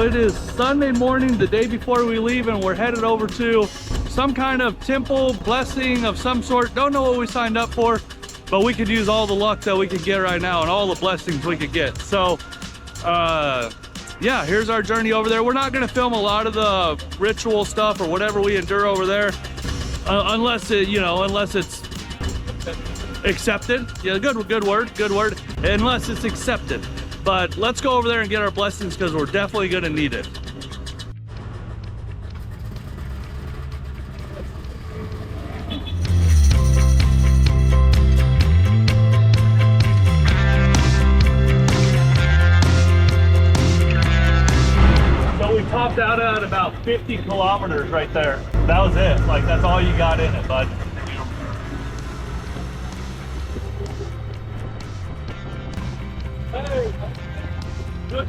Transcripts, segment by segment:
it is Sunday morning, the day before we leave, and we're headed over to some kind of temple blessing of some sort. Don't know what we signed up for, but we could use all the luck that we could get right now and all the blessings we could get. So yeah, here's our journey over there. We're not going to film a lot of the ritual stuff or whatever we endure over there, unless it, you know, unless it's accepted. Yeah, good word, unless it's accepted. But let's go over there and get our blessings, because we're definitely going to need it. So we topped out at about 50 kilometers right there. That was it. Like, that's all you got in it, bud. Hey. Good.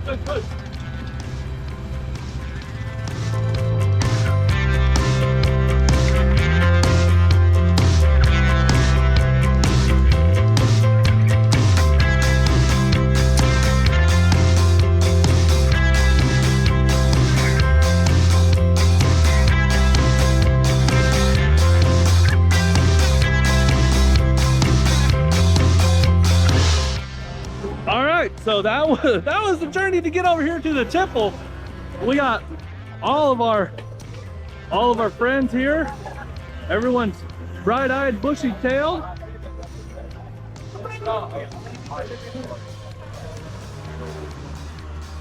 So that was the journey to get over here to the temple. We got all of our friends here. Everyone's bright-eyed, bushy-tailed.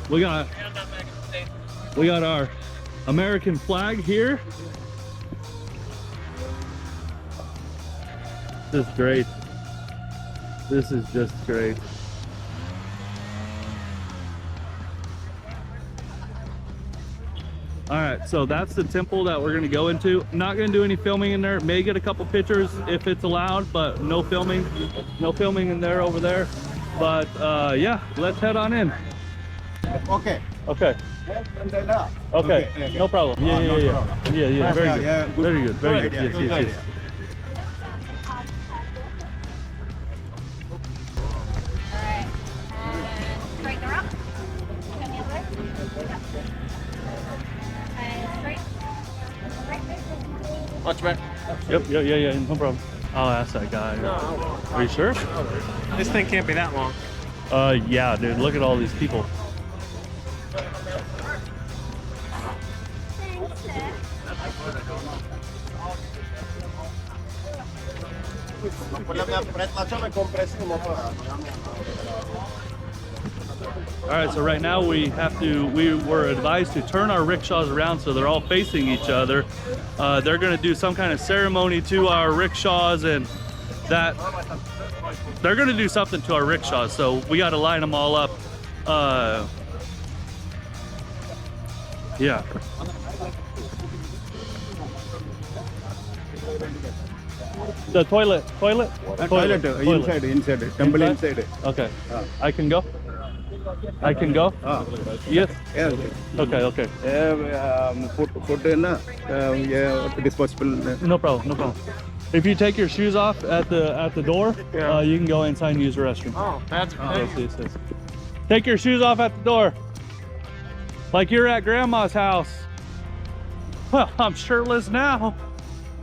We got our American flag here. This is great. This is just great. All right, so that's the temple that we're gonna go into. Not gonna do any filming in there. May get a couple pictures if it's allowed, but no filming in there over there. But yeah, let's head on in. Okay. Okay. Okay. No problem. Yeah. Very good. Yes. Watch back. Yep, yeah, no problem. I'll ask that guy. Are you sure? This thing can't be that long. Yeah, dude, look at all these people. All right, so right now we were advised to turn our rickshaws around so they're all facing each other. They're gonna do some kind of ceremony to our rickshaws, and that they're gonna do something to our rickshaws, so we gotta line them all up. Yeah. The toilet. Inside. Temple inside. Okay. I can go? Yes. Okay. Food disposable. No problem. If you take your shoes off at the door, you can go inside and use the restroom. Oh, that's great. Yes. Take your shoes off at the door, like you're at grandma's house. Well, I'm shirtless now.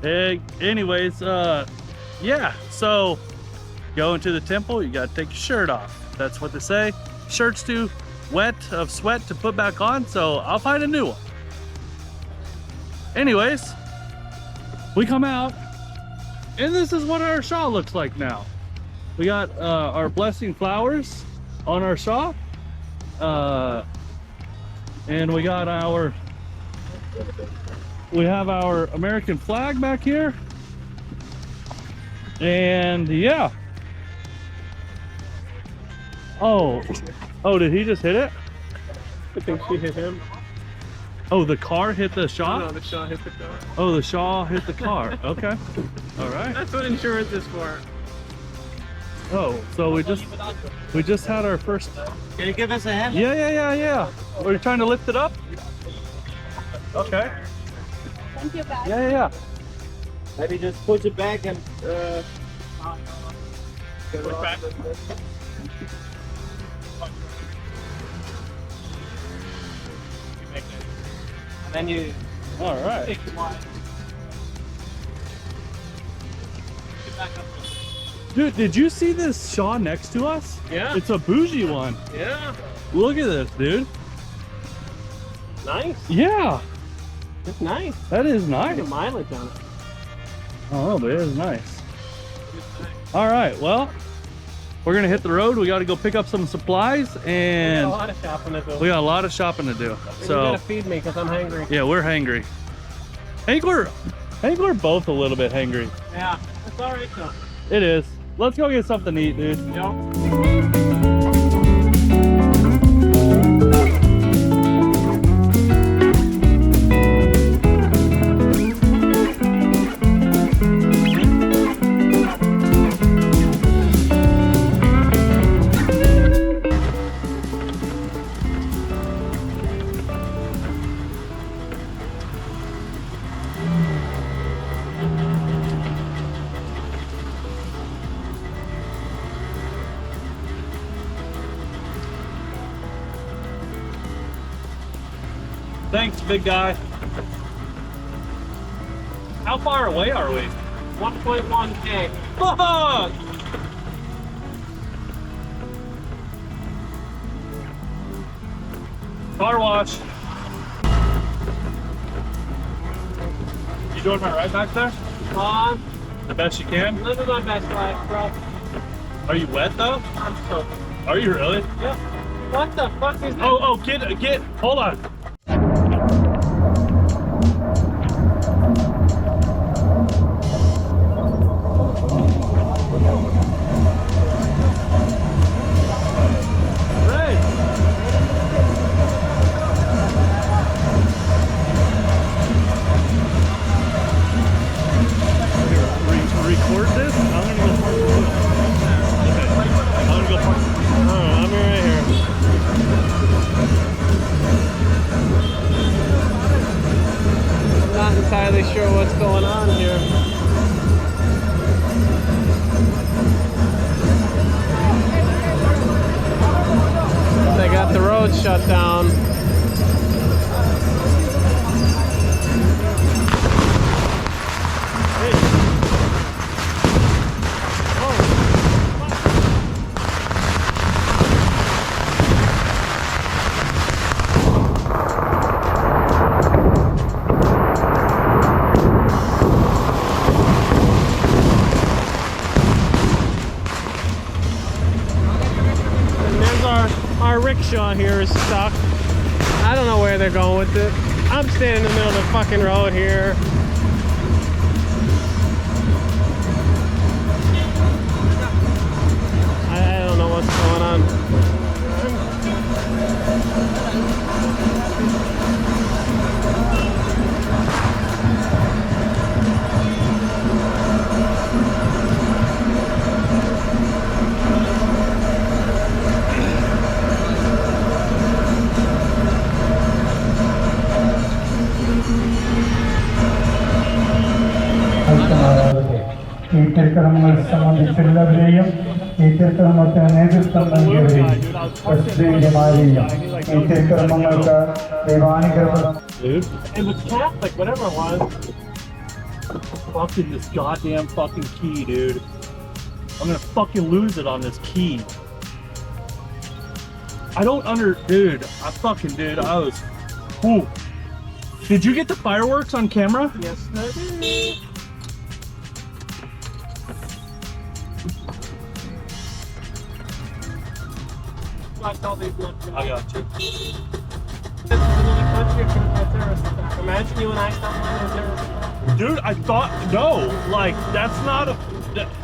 Hey, anyways, yeah. So, going to the temple, you gotta take your shirt off. That's what they say. Shirt's too wet of sweat to put back on, so I'll find a new one. Anyways, we come out, and this is what our shawl looks like now. We got our blessing flowers on our shawl, and we have our American flag back here, and yeah. Oh, did he just hit it? I think she hit him. Oh, the car hit the shawl? No, the shawl hit the car. Oh, the shawl hit the car. Okay. All right. That's what insurance is for. Oh, so we just had our first. Can you give us a hand? Yeah. Are you trying to lift it up? Okay. Thank you, guys. Yeah. Maybe just put it back and Put it back. Then you All right. take the wide. Get back up. Dude, did you see this Shaw next to us? Yeah. It's a bougie one. Yeah. Look at this, dude. Nice. Yeah, It's nice. that is Look nice. at the mileage on it. Oh, but it is nice. All right, well, we're gonna hit the road. We got to go pick up some supplies, We and got a lot of shopping to do. we got a lot of shopping to do. You So gotta feed me because I'm hungry. yeah, we're hangry. I think we're both a little bit hangry. Yeah. It's all right though. It is. Let's go get something to eat, dude. Yep. Thanks, big guy. How far away are we? 1.1K. Fuck! Car wash. You doing my ride back there? Come on. The best you can? Living my best life, bro. Are you wet though? I'm so. Are you really? Yep. What the fuck is that? Oh, hold on. Ray. Record this? I'm gonna go park the boat. Okay. I'm gonna go park. I'm right here. I'm not entirely sure what's going on here. They got the road shut down. And there's our rickshaw here is stuck. I don't know where they're going with it. I'm standing in the middle of the fucking road here. I don't know what's going on. ഈ തിരുക്കർമ്മങ്ങൾ സംബന്ധിച്ചുള്ളവരെയും ഈ തിരുക്കർമ്മത്തിന് നേതൃത്വം നൽകിയവരെയും പ്രസിദ്ധീയമാരെയും ഈ തിരുക്കർമ്മങ്ങൾക്ക് ദൈവാനുഗ്രഹം Dude, It was Catholic, whatever it was. fucking this goddamn fucking key, dude. I'm gonna fucking lose it on this key. I don't dude, I was, ooh. Did you get the fireworks on camera? Yes, I did. Watch all these blood. I got you. This is another country from a terrorist attack. Imagine you and I stumbled on a terrorist attack. Dude, I thought, no, like, that's not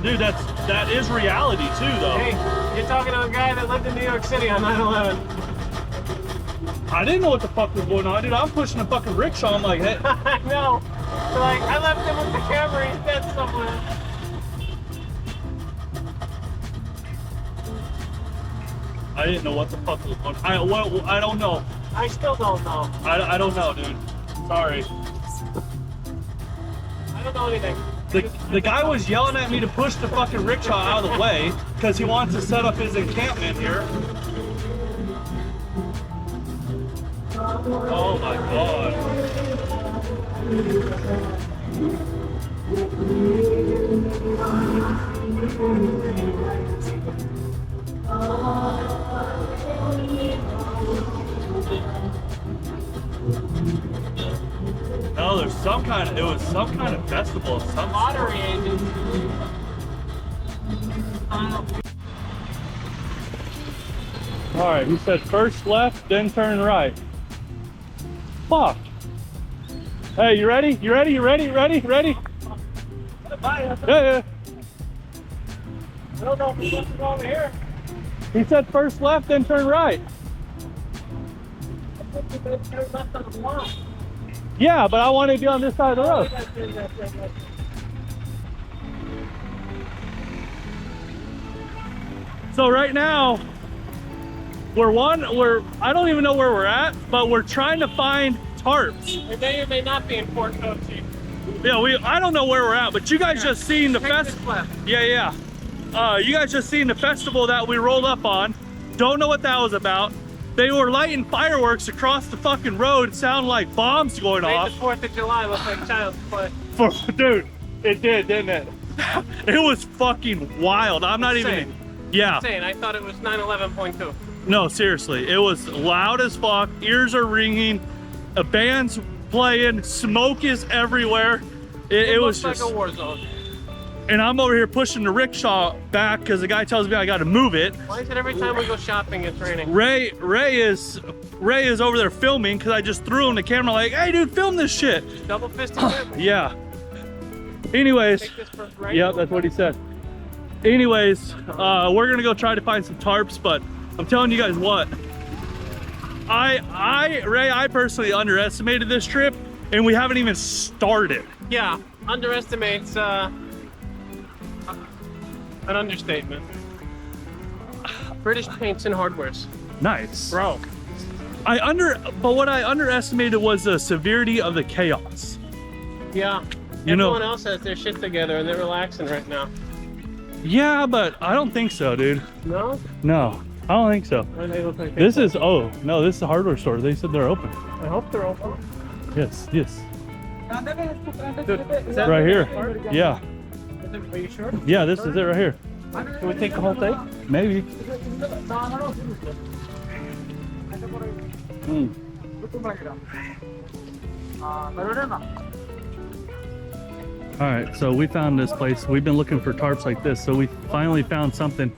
dude, that is reality too, though. Hey, you're talking to a guy that lived in New York City on 9/11. I didn't know what the fuck was going on, dude. I'm pushing a fucking rickshaw. I'm like, hey. I know. So, like, I left him with the camera. He's dead somewhere. I didn't know what the fuck was going on. I don't know. I still don't know. I don't know, dude. Sorry. I don't know anything. The guy was yelling at me to push the fucking rickshaw out of the way because he wants to set up his encampment here. Oh my god. No, there's some kind of, it was some kind of festival of some Lottery agent. Alright, he said first left, then turn right. Fuck. Hey, you ready? You ready? You ready? Ready? Ready? Yeah, yeah. I don't know if we're supposed to go over here. He said first left, then turn right. Yeah, but I want to be on this side of the road. So right now, I don't even know where we're at, but we're trying to find tarps. It may or may not be in Port Cochi. Yeah, I don't know where we're at, but you guys just seen the Take this festival. left. Yeah. You guys just seen the festival that we rolled up on. Don't know what that was about. They were lighting fireworks across the fucking road. It sounded like bombs going Made off. the 4th of July look like child's play. Dude, it did, didn't it? It was fucking wild. I'm not Insane. even. Yeah. Insane. I thought it was 9/11.2. No, seriously. It was loud as fuck. Ears are ringing. A band's playing. Smoke is everywhere. It was looks just like a war zone. And I'm over here pushing the rickshaw back because the guy tells me I got to move it. Why is it every time we go shopping it's raining? Ray is over there filming because I just threw him the camera like, hey dude, film this shit. Double fisted it? Yeah. Anyways, Take this for right? yep, that's what he said. Anyways, we're gonna go try to find some tarps, but I'm telling you guys what, I personally underestimated this trip, and we haven't even started. Yeah, underestimates an understatement. British paints and hardwares. Nice. Bro. But what I underestimated was the severity of the chaos. Yeah. You know- Everyone else has their shit together and they're relaxing right now. Yeah, but I don't think so, dude. No? No, I don't think so. Why do they look like This that? is, oh, no, this is a hardware store. They said they're open. I hope they're open. Yes. Dude, is that Right here. part? Yeah. Are you sure? Yeah, this is it right here. Can we take the whole thing? Maybe. All right, so we found this place. We've been looking for tarps like this, so we finally found something.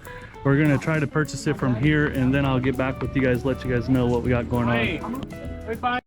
We're gonna try to purchase it from here, and then I'll get back with you guys, let you guys know what we got going on. Hey, bye.